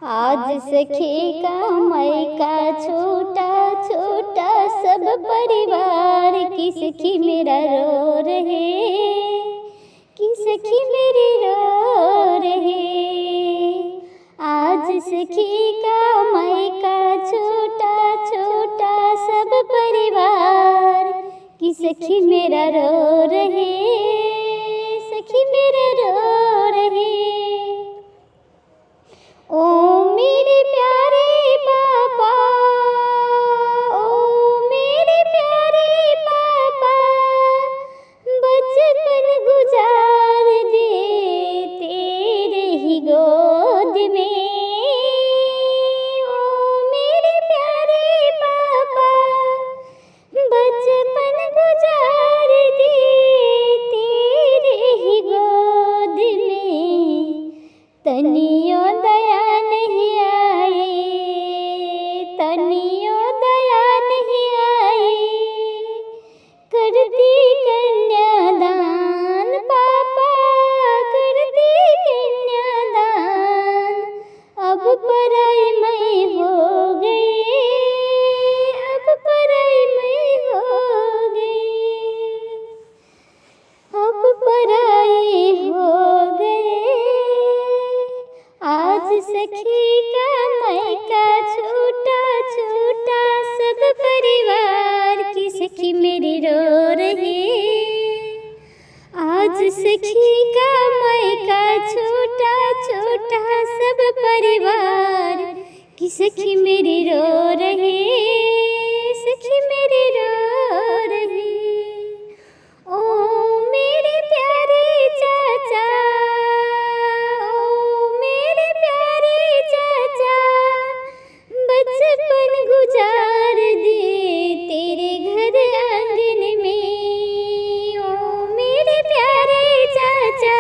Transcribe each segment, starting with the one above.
आज सखी का मायका छोटा छोटा सब परिवार की सखी मेरा रो रहे, की सखी मेरी रो रहे। आज सखी का मायका छोटा छोटा सब परिवार की सखी मेरा रो रहे, सखी मेरा रो रहे। ओ मेरे प्यारे पापा, ओ मेरे प्यारे पापा, बचपन गुजार दे तेरे ही गोद में। ओ मेरे प्यारे पापा, बचपन गुजार दे तेरे ही गोद में। तनियों दया नहीं आई, तनियों दया नहीं आई, करती कन्यादान पापा, करती कन्यादान। अब पराई मैं हो गई, अब पराई मैं हो गई, अब पराई हो गई। आज सखी का मायका छोटा छोटा सब परिवार की सखी मेरी रो रही। आज सखी का मायका छोटा छोटा सब परिवार की सखी मेरी रो रही, सखी मेरी रो रही। ओ मेरे प्यारे चाचा, ओ मेरे प्यारे चाचा, बचपन गुजार दे तेरे घर आंगन में। ओ मेरे प्यारे चाचा,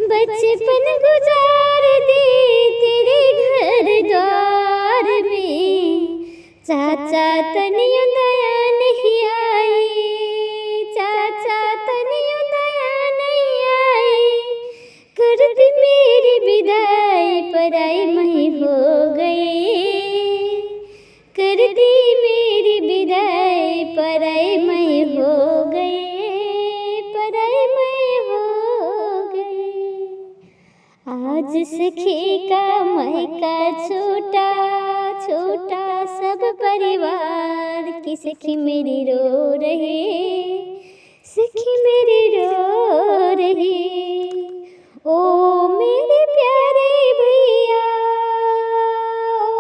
बचपन गुजार दे तेरे घर द्वार में। चाचा तनियों दया नहीं आई, चाचा तनियों दया नहीं आई, कर दी मेरी विदाई पराई मैं हो गई, कर दी मेरी विदाई पराई मैं हो गई, पराई मैं हो गई। आज सखी का मायका छोटा छोटा सब परिवार की सखी मेरी रो रही, सखी मेरी रो रही। ओ मेरे प्यारे भैया, ओ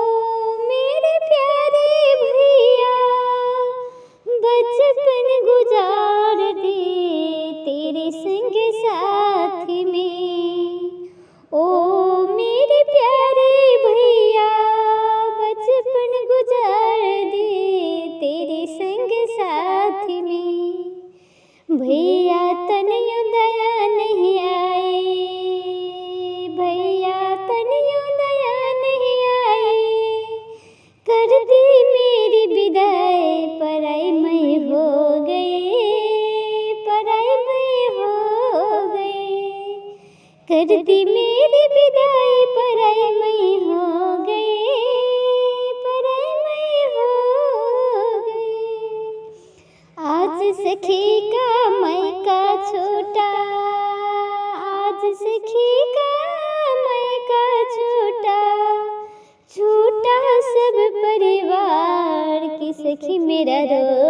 मेरे प्यारे भैया, बचपन गुजार दे तेरे संग साथ में। ओ मेरे प्यारे भैया, बचपन गुजार दे तेरे संग साथ में। भैया तनियों दया नहीं आई, भैया तनियों दया नहीं आई, कर दी मेरी विदाई पराई मैं हो गई, पराई मैं हो गई, कर दी मेरी विदाई पराई मैं हो गई, पराई मैं हो गई। आज सखी का मायका छोटा, आज सखी का मायका छोटा छोटा सब परिवार की सखी मेरा रो